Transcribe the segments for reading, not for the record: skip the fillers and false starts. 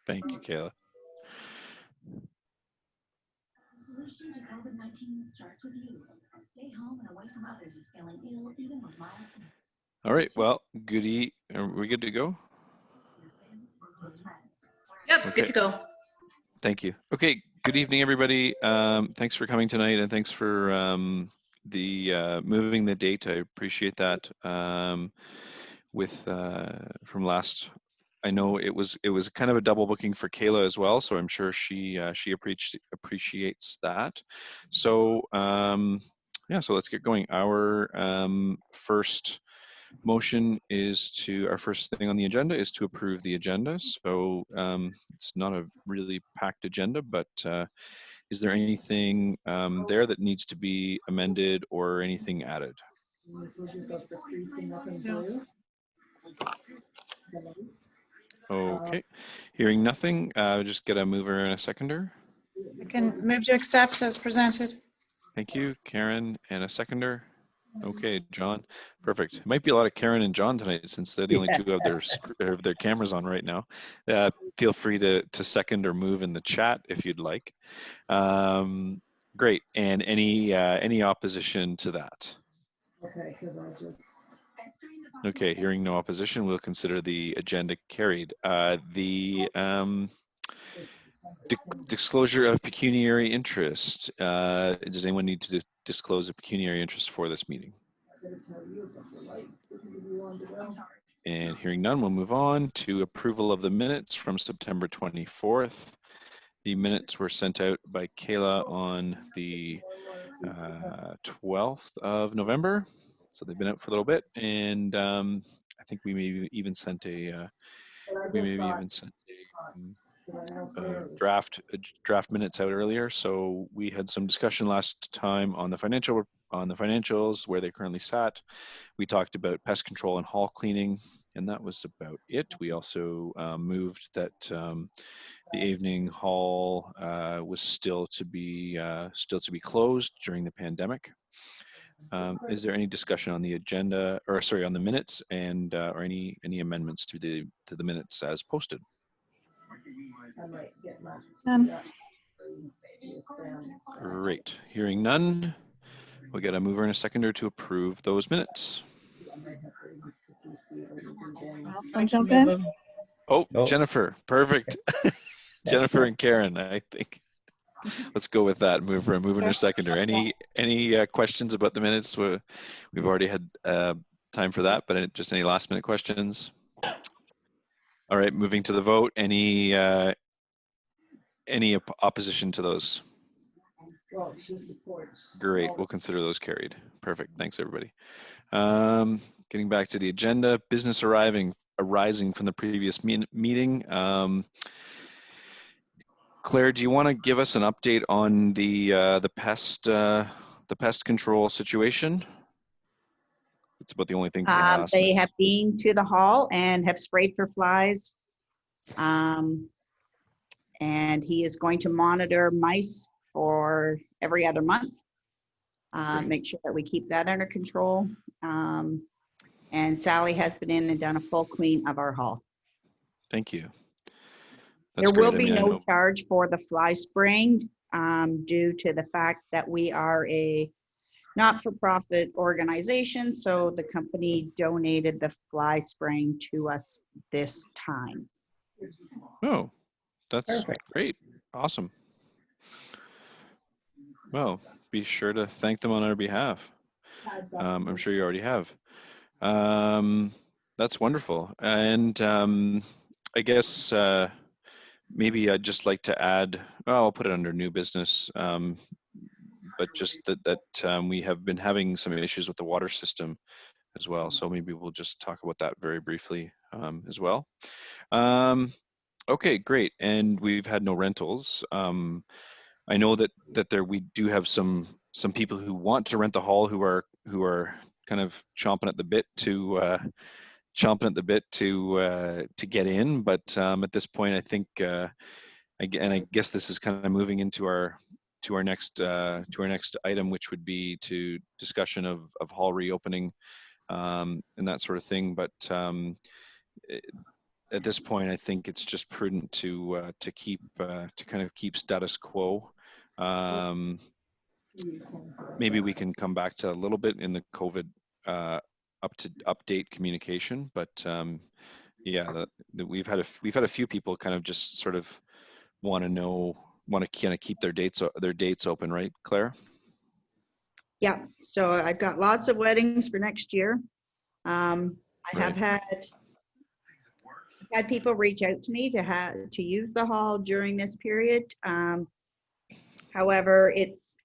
Thank you, Kayla. The solution to COVID-19 starts with you. Stay home and away from others if feeling ill, even with mild symptoms. All right. Well, goody. Are we good to go? Yep, Okay. good to go. Thank you. Okay. Good evening, everybody. Thanks for coming tonight, and thanks for moving the date. I appreciate that. From last, I know it was kind of a double booking for Kayla as well, so I'm sure she appreciates that. So yeah, so let's get going. Our first motion is our first thing on the agenda is to approve the agenda. So it's not a really packed agenda, but is there anything there that needs to be amended or anything added? No. Okay, hearing nothing, just get a mover and a seconder. I can move to accept as presented. Thank you, Karen, and a seconder. Okay, John, perfect. It might be a lot of Karen and John tonight since they're the only two of their cameras on right now. Feel free to second or move in the chat if you'd like. Great, and any opposition to that? Okay, hearing no opposition, we'll consider the agenda carried. The disclosure of pecuniary interest. Does anyone need to disclose a pecuniary interest for this meeting? And hearing none, we'll move on to approval of the minutes from September 24th. The minutes were sent out by Kayla on the 12th of November. So they've been out for a little bit, and I think we maybe even sent a draft minutes out earlier. So we had some discussion last time on the financials where they currently sat. We talked about pest control and hall cleaning, and that was about it. We also moved that the Avening hall was still to be closed during the pandemic. Is there any discussion on the agenda, or sorry, on the minutes, and or any amendments to the minutes as posted? Great. Hearing none, we got a mover and a seconder to approve those minutes. I'll jump in. Oh, Jennifer, perfect. Jennifer and Karen, I think. Let's go with that. Mover and a seconder. Any questions about the minutes? We've already had time for that, but just any last minute questions? All right, moving to the vote. Any opposition to those? Great, we'll consider those carried. Perfect, thanks everybody. Getting back to the agenda, business arising from the previous meeting. Claire, do you want to give us an update on the pest control situation? It's about the only thing. They have been to the hall and have sprayed for flies. And he is going to monitor mice for every other month. Make sure that we keep that under control. And Sally has been in and done a full clean of our hall. Thank you. There will be no charge for the fly spraying due to the fact that we are a not-for-profit organization. So the company donated the fly spraying to us this time. Oh, that's great. Awesome. Well, be sure to thank them on our behalf. I'm sure you already have. That's wonderful. And I guess maybe I'd just like to add, well, I'll put it under new business, but just that we have been having some issues with the water system as well. So maybe we'll just talk about that very briefly as well. Okay, great. And we've had no rentals. I know that we do have some people who want to rent the hall who are kind of chomping at the bit to get in. But at this point, I think, I guess this is kind of moving into our next item, which would be to discussion of hall reopening and that sort of thing. But at this point, I think it's just prudent to keep to kind of keep status quo. Maybe we can come back to a little bit in the COVID update communication, but yeah, we've had a few people kind of just sort of want to kind of keep their dates open, right, Claire? Yeah, so I've got lots of weddings for next year. I have Right. had people reach out to me to use the hall during this period. However, it's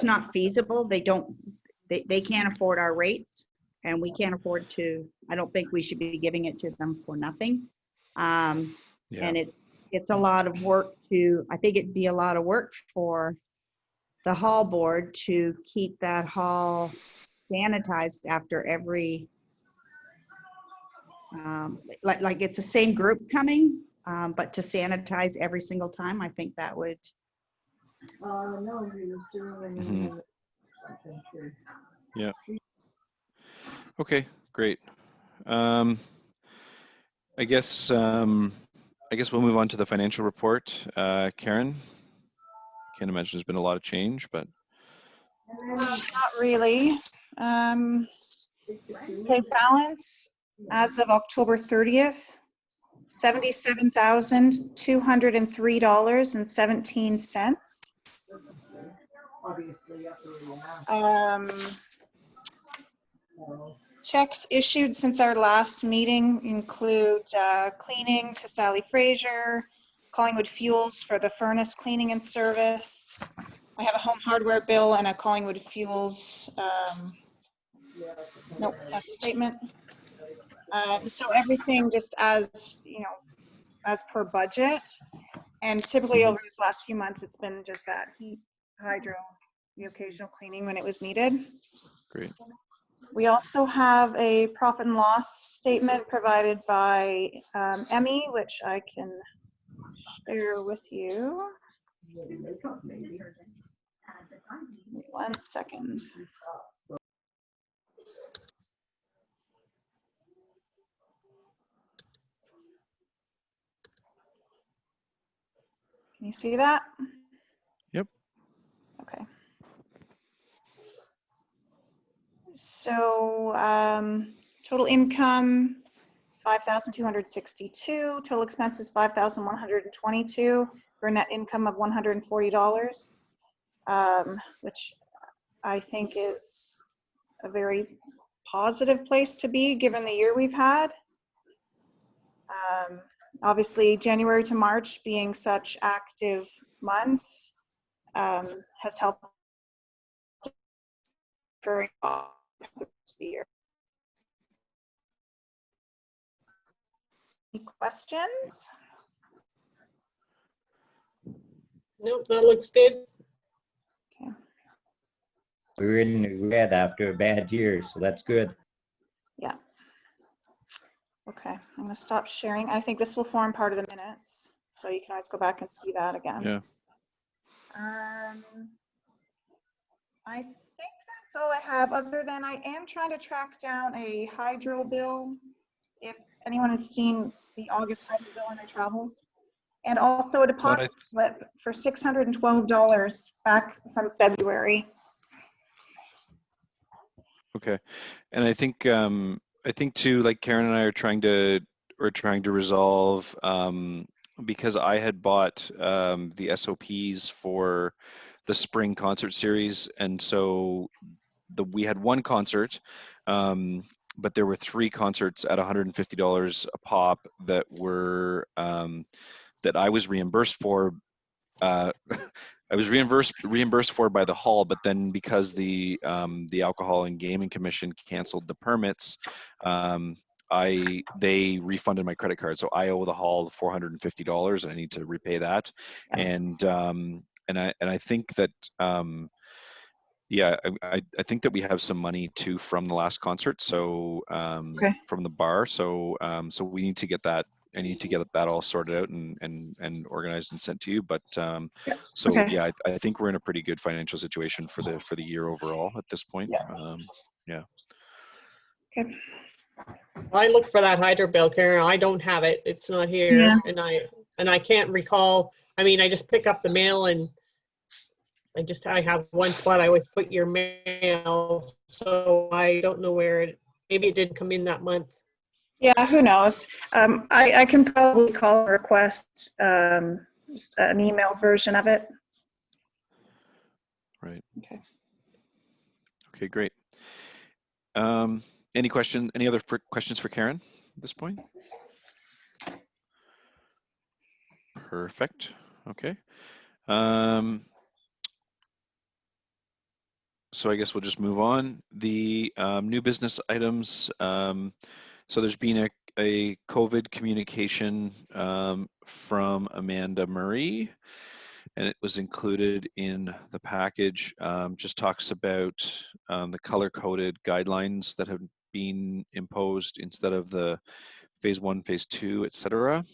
not feasible. They can't afford our rates, and we can't afford to. I don't think we should be giving it to them for nothing. Yeah. And it's a lot of work I think it'd be a lot of work for the hall board to keep that hall sanitized after every, like it's the same group coming, but to sanitize every single time, I think that would. No, he was doing. Mhm. Yeah. Okay, great. I guess we'll move on to the financial report. Karen, can't imagine there's been a lot of change, but Not really. Okay, balance as of October 30th, $77,203.17. Obviously, after the Checks issued since our last meeting include cleaning to Sally Frazier, Collingwood Fuels for the furnace cleaning and service. I have a home hardware bill and a Collingwood Fuels, nope, that's a statement. So everything just as, as per budget. And typically over these last few months, it's been just that heat, hydro, the occasional cleaning when it was needed. great. We also have a profit and loss statement provided by Emmy, which I can share with you. One second. Can you see that? Yep. Okay. So total income, 5,262. Total expenses, 5,122 for a net income of $140, which I think is a very positive place to be given the year we've had. Obviously, January to March being such active months has helped during the year. Any questions? Nope, that looks good. Okay. We were in the red after a bad year, so that's good. Yeah. Okay, I'm going to stop sharing. I think this will form part of the minutes, so you can always go back and see that again. Yeah. I think that's all I have, other than I am trying to track down a hydro bill, if anyone has seen the August hydro bill on their travels. And also a deposit slip for $612 back from February. Okay, and I think too, like Karen and I are trying to resolve, because I had bought the SOPs for the spring concert series, and so we had one concert, but there were 3 concerts at $150 a pop that were that I was reimbursed for. I was reimbursed for by the hall, but then because the Alcohol and Gaming Commission canceled the permits, they refunded my credit card, so I owe the hall $450, and I need to repay that. And I think that yeah, I think that we have some money too from the last concert, so from the bar, so so we need to get that. I need to get that all sorted out and organized and sent to you. But so yeah, I think we're in a pretty good financial situation for the year overall at this point. Yeah. Yeah. Okay. I looked for that hydro bill, Karen. I don't have it. It's not here. Yeah. And I can't recall. I mean, I just pick up the mail and I have one spot I always put your mail. So I don't know where maybe it didn't come in that month. Yeah, who knows? I can probably call and request just an email version of it. Right. Okay. Okay, great. Any other questions for Karen at this point? Perfect. Okay. So I guess we'll just move on. The new business items. So there's been a COVID communication from Amanda Murray, and it was included in the package. Just talks about the color-coded guidelines that have been imposed instead of the phase 1, phase 2, etc.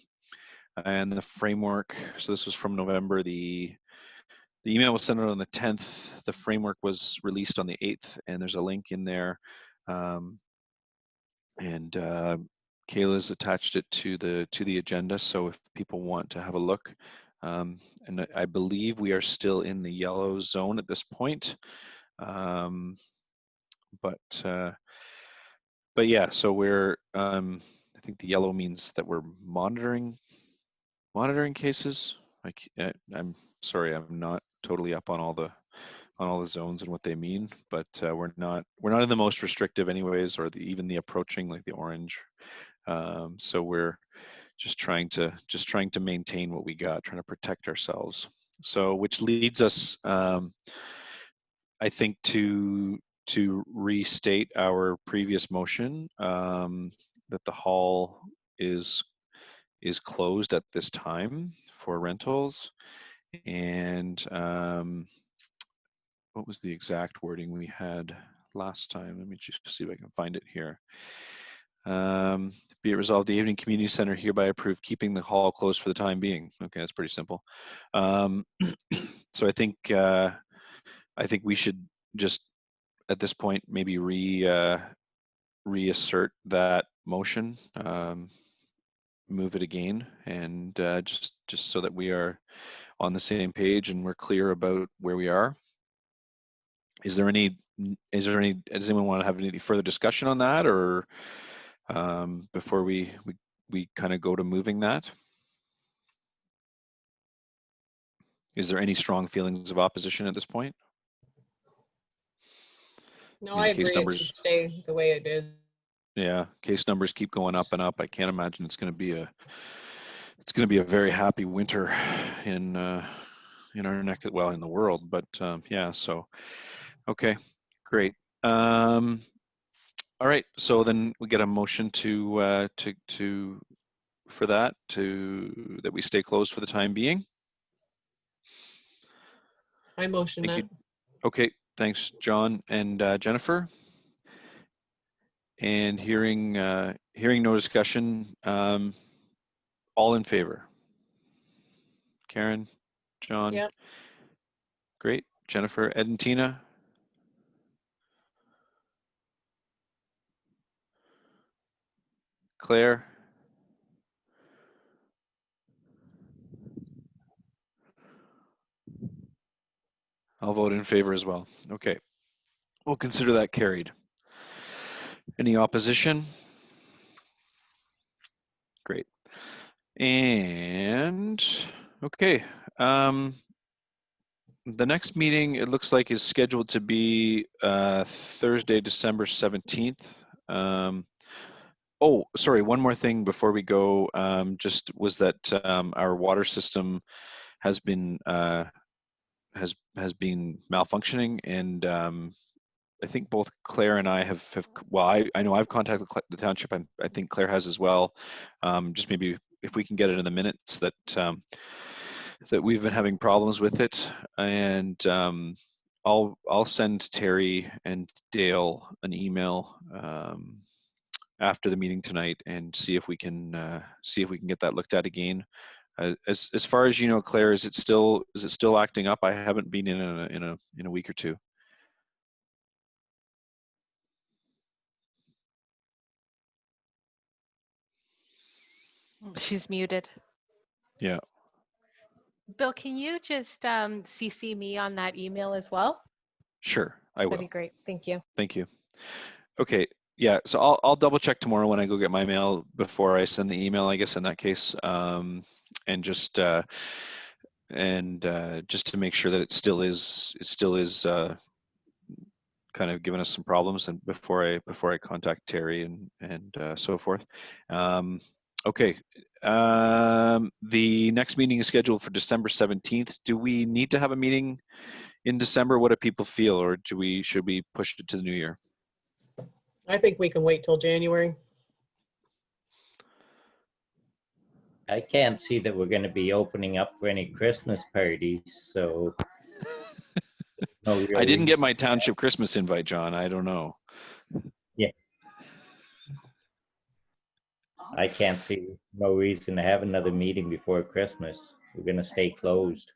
And the framework. So this was from November. The email was sent out on the 10th. The framework was released on the 8th, and there's a link in there. And Kayla's attached it to the agenda, so if people want to have a look. And I believe we are still in the yellow zone at this point. But yeah, so we're I think the yellow means that we're monitoring cases. I'm sorry, I'm not totally up on all the zones and what they mean, but we're not in the most restrictive anyways, or even the approaching, like the orange. So we're just trying to maintain what we got, trying to protect ourselves. So which leads us, I think, to restate our previous motion, that the hall is closed at this time for rentals. And what was the exact wording we had last time? Let me just see if I can find it here. Be it resolved, the Avening Community Center hereby approve keeping the hall closed for the time being. Okay, that's pretty simple. So I think we should just at this point maybe reassert that motion, move it again, and just so that we are on the same page and we're clear about where we are. Does anyone want to have any further discussion on that, or before we kind of go to moving that? Is there any strong feelings of opposition at this point? No, mean, I the case agree. It numbers- should stay the way it is. Yeah, case numbers keep going up and up. I can't imagine it's going to be a very happy winter in our neck, well, in the world. But yeah, so okay, great. All right, so then we get a motion that we stay closed for the time being. I motion Thank that. you. Okay, thanks, John and Jennifer. And hearing no discussion, all in favor? Karen, John? Yep. Great. Jennifer, Ed and Tina? Claire? I'll vote in favor as well. Okay. We'll consider that carried. Any opposition? Great. And okay. The next meeting, it looks like, is scheduled to be Thursday, December 17th. Oh, sorry, one more thing before we go, just was that our water system has been malfunctioning, and I think both Claire and I have well, I know I've contacted the township. I think Claire has as well. Just maybe if we can get it in the minutes that we've been having problems with it, and I'll send Terry and Dale an email after the meeting tonight and see if we can get that looked at again. As far as you know, Claire, is it still acting up? I haven't been in a week or two. She's muted. Yeah. Bill, can you just CC me on that email as well? Sure, I will. That'd be great. Thank you. Thank you. Okay. Yeah. So I'll double check tomorrow when I go get my mail before I send the email, I guess, in that case. And just to make sure that it still is kind of giving us some problems, and before I contact Terry and so forth. Okay. The next meeting is scheduled for December 17th. Do we need to have a meeting in December? What do people feel, or should we push it to the new year? I think we can wait till January. I can't see that we're going to be opening up for any Christmas parties, so. No real I didn't reason. get my township Christmas invite, John. I don't know. I can't see no reason to have another meeting before Christmas. We're going to stay closed.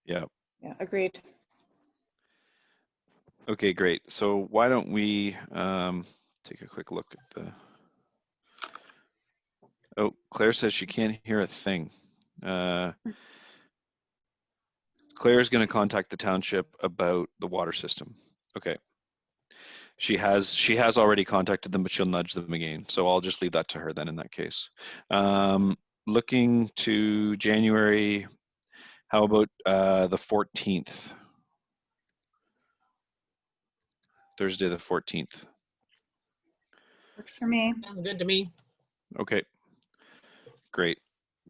Yeah. Yeah, agreed. Okay, great. So why don't we take a quick look at the. Oh, Claire says she can't hear a thing. Claire's going to contact the township about the water system. Okay. She has already contacted them, but she'll nudge them again. So I'll just leave that to her then in that case. Looking to January, how about the 14th? Thursday the 14th. Works for me. Sounds good to me. Okay. Great.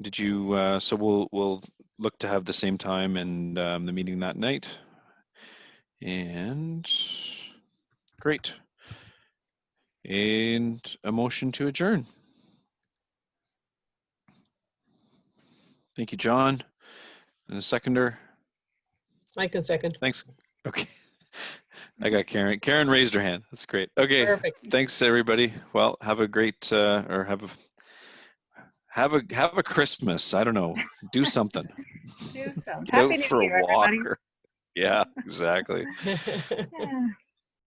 Did you, so we'll look to have the same time and the meeting that night. And great. And a motion to adjourn. Thank you, John. And a seconder. I can second. Thanks. Okay. I got Karen. Karen raised her hand. That's great. Okay. Perfect. Thanks, everybody. Well, have a great or have a Christmas. I don't know. Do something. Do some. Get out Happy New for Year, a walk. everybody. Yeah, exactly. Yeah.